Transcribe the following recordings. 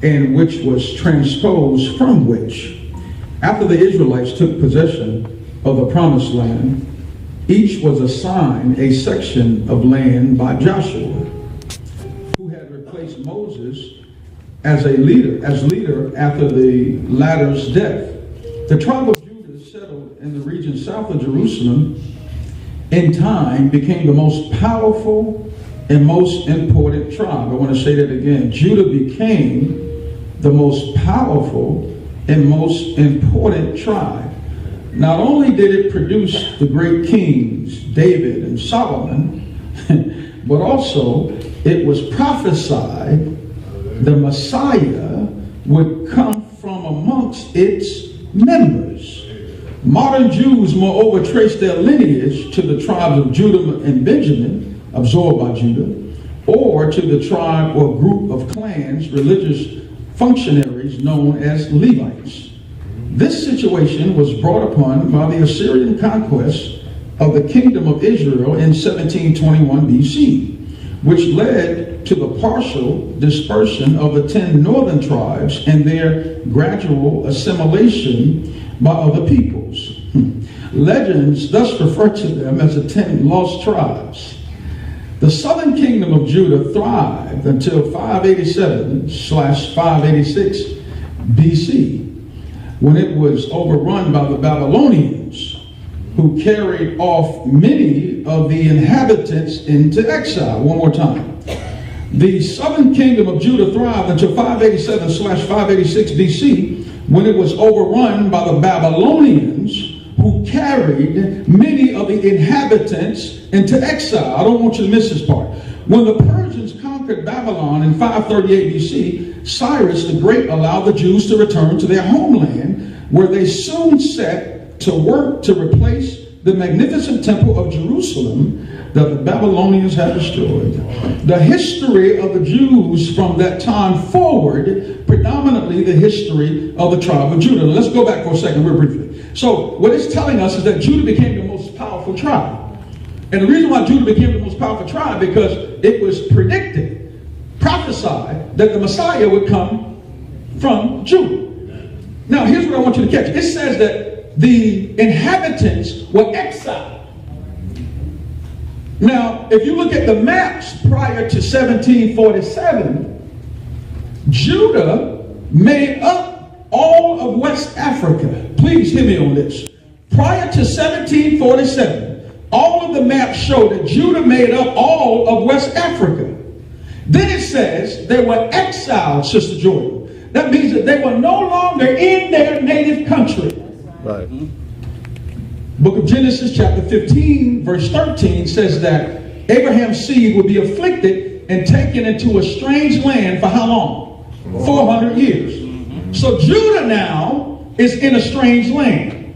and which was transposed from which. After the Israelites took possession of the promised land, each was assigned a section of land by Joshua, who had replaced Moses as leader after the latter's death. The tribe of Judah settled in the region south of Jerusalem in time became the most powerful and most important tribe. I want to say that again. Judah became the most powerful and most important tribe. Not only did it produce the great kings, David and Solomon, but also it was prophesied the Messiah would come from amongst its members. Modern Jews, moreover, trace their lineage to the tribes of Judah and Benjamin, absorbed by Judah, or to the tribe or group of clans, religious functionaries known as Levites. This situation was brought upon by the Assyrian conquest of the kingdom of Israel in 1721 BC, which led to the partial dispersion of the 10 northern tribes and their gradual assimilation by other peoples. Legends thus refer to them as the 10 lost tribes. The southern kingdom of Judah thrived until 587/586 BC, when it was overrun by the Babylonians, who carried off many of the inhabitants into exile. One more time. The southern kingdom of Judah thrived until 587/586 BC, when it was overrun by the Babylonians, who carried many of the inhabitants into exile. I don't want you to miss this part. When the Persians conquered Babylon in 538 BC, Cyrus the Great allowed the Jews to return to their homeland, where they soon set to work to replace the magnificent temple of Jerusalem that the Babylonians had destroyed. The history of the Jews from that time forward, predominantly the history of the tribe of Judah. Let's go back for a second real briefly. So what it's telling us is that Judah became the most powerful tribe. And the reason why Judah became the most powerful tribe, because it was predicted, prophesied, that the Messiah would come from Judah. Now here's what I want you to catch. It says that the inhabitants were exiled. Now, if you look at the maps prior to 1747, Judah made up all of West Africa. Please hear me on this. Prior to 1747, all of the maps show that Judah made up all of West Africa. Then it says they were exiled, Sister Jordan. That means that they were no longer in their native country. Right. Book of Genesis chapter 15 verse 13 says that Abraham's seed would be afflicted and taken into a strange land for how long? 400 years. So Judah now is in a strange land.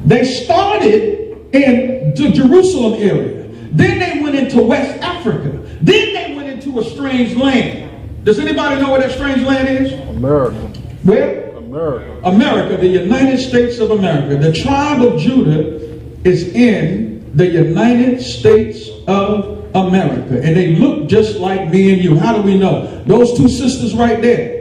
They started in the Jerusalem area. Then they went into West Africa. Then they went into a strange land. Does anybody know where that strange land is? America. Where? America. America, the United States of America. The tribe of Judah is in the United States of America. And they look just like me and you. How do we know? Those two sisters right there.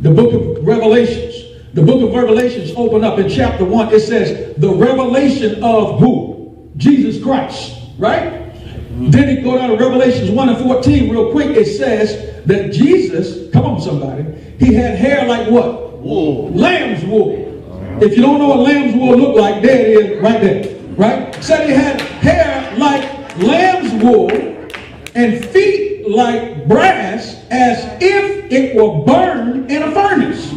The book of Revelations. The book of Revelations open up in chapter 1. It says the revelation of who? Jesus Christ. Right? Then it go down to Revelations 1 and 14 real quick. It says that Jesus, come on somebody, he had hair like what? Wool. Lamb's wool. If you don't know what lamb's wool look like, there it is right there. Right? Said he had hair like lamb's wool and feet like brass, as if it were burned in a furnace.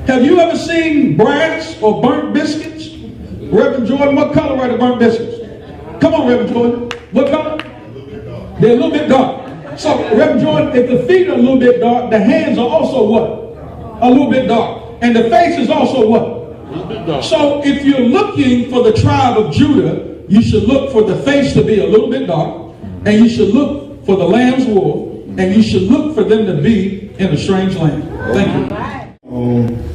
Have you ever seen brass or burnt biscuits? Reverend Jordan, what color are the burnt biscuits? Come on, Reverend Jordan. What color? They're a little bit dark. So, Reverend Jordan, if the feet are a little bit dark, the hands are also what? A little bit dark. And the face is also what? So, if you're looking for the tribe of Judah, you should look for the face to be a little bit dark, and you should look for the lamb's wool, and you should look for them to be in a strange land. Thank you.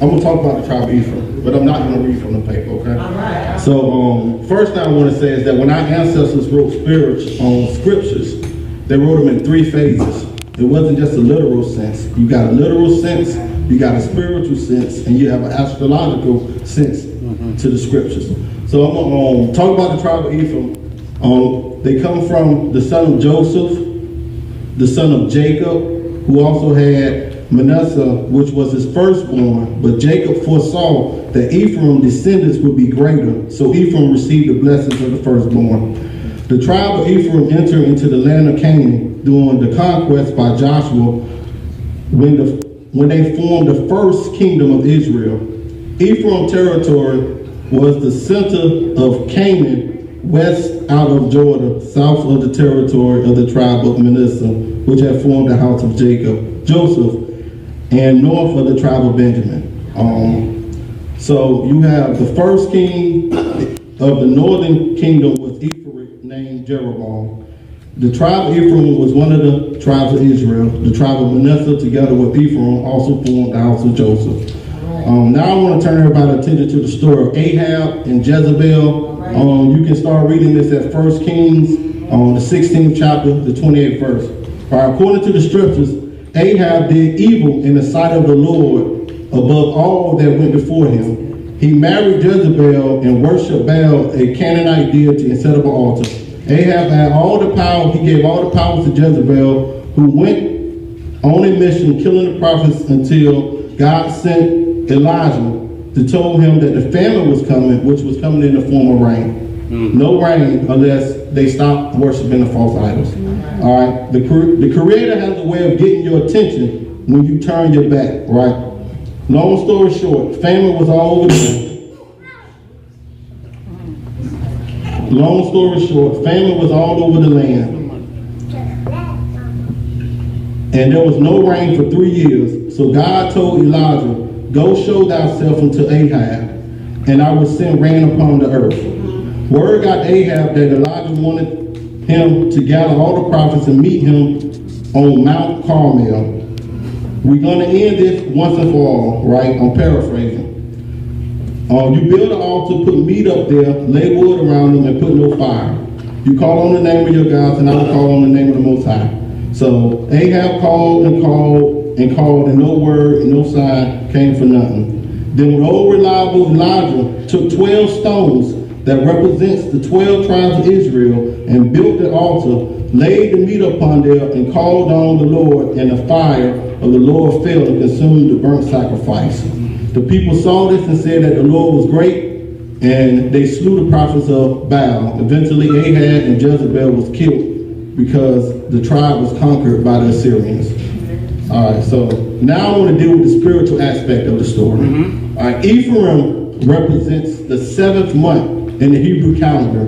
I'm going to talk about the tribe of Ephraim, but I'm not going to read from the paper, okay? Right. So, first thing I want to say is that when our ancestors wrote scriptures, they wrote them in 3 phases. It wasn't just a literal sense. You got a literal sense, you got a spiritual sense, and you have an astrological sense to the scriptures. So I'm going to talk about the tribe of Ephraim. They come from the son of Joseph, the son of Jacob, who also had Manasseh, which was his firstborn. But Jacob foresaw that Ephraim's descendants would be greater, so Ephraim received the blessings of the firstborn. The tribe of Ephraim entered into the land of Canaan during the conquest by Joshua when they formed the first kingdom of Israel. Ephraim territory was the center of Canaan, west out of Jordan, south of the territory of the tribe of Manasseh, which had formed the house of Joseph, and north of the tribe of Benjamin. So you have the first king of the northern kingdom was Ephraim, named Jeroboam. The tribe of Ephraim was one of the tribes of Israel. The tribe of Manasseh, together with Ephraim, also formed the house of Joseph. Now I want to turn everybody's attention to the story of Ahab and Jezebel. You can start reading this at 1 Kings, the 16th chapter, the 28th verse. All right, according to the scriptures, Ahab did evil in the sight of the Lord above all that went before him. He married Jezebel and worshipped Baal, a Canaanite deity, and set up an altar. Ahab had all the power. He gave all the power to Jezebel, who went on a mission killing the prophets until God sent Elijah to tell him that the famine was coming, which was coming in the form of rain. No rain unless they stop worshiping the false idols. All right. The Creator has a way of getting your attention when you turn your back. Right. Long story short, famine was all over the land. Long story short, famine was all over the land. And there was no rain for 3 years. So God told Elijah, go show thyself unto Ahab, and I will send rain upon the earth. Word got to Ahab that Elijah wanted him to gather all the prophets and meet him on Mount Carmel. We're going to end this once and for all, right? I'm paraphrasing. You build an altar, put meat up there, lay wood around them, and put no fire. You call on the name of your gods, and I will call on the name of the Most High. So Ahab called and called and called, and no word and no sign came for nothing. Then old reliable Elijah took 12 stones that represents the 12 tribes of Israel and built the altar, laid the meat upon there, and called on the Lord, and the fire of the Lord fell and consumed the burnt sacrifice. The people saw this and said that the Lord was great, and they slew the prophets of Baal. Eventually Ahab and Jezebel was killed because the tribe was conquered by the Assyrians. All right, so now I want to deal with the spiritual aspect of the story. All right, Ephraim represents the 7th month in the Hebrew calendar.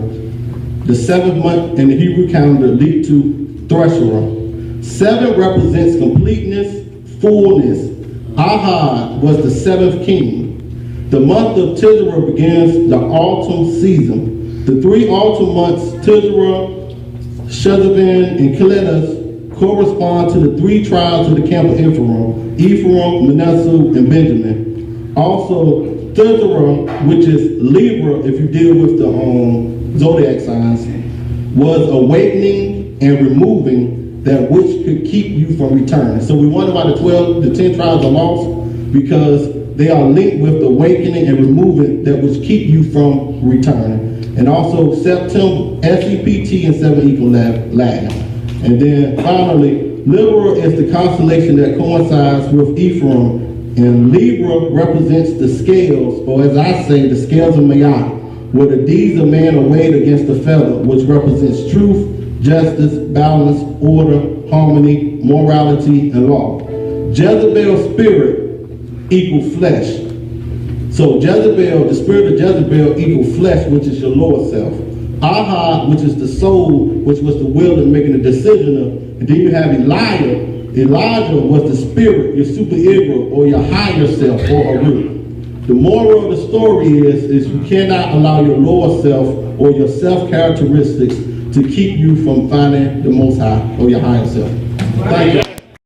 The 7th month in the Hebrew calendar lead to Thresher. 7 represents completeness, fullness. Ahab was the 7th king. The month of Tisra begins the autumn season. The 3 autumn months, Tisra, Shezabin, and Kiletus, correspond to the 3 tribes of the camp of Ephraim, Manasseh, and Benjamin. Also, Tisra, which is Libra, if you deal with the zodiac signs, was awakening and removing that which could keep you from returning. So we wonder why the 10 tribes are lost, because they are linked with the awakening and removing that which keep you from returning. And also September, SEPT, and 7 equal Latin. And then finally, Libra is the constellation that coincides with Ephraim, and Libra represents the scales, or as I say, the scales of Mayat, where the deeds of man are weighed against the feather, which represents truth, justice, balance, order, harmony, morality, and law. Jezebel's spirit equal flesh. So Jezebel, the spirit of Jezebel equal flesh, which is your lower self. Ahab, which is the soul, which was the will and making the decision of. And then you have Elijah. Elijah was the spirit, your super ego, or your higher self, or a root. The moral of the story is you cannot allow your lower self or your self characteristics to keep you from finding the Most High or your higher self. Thank you.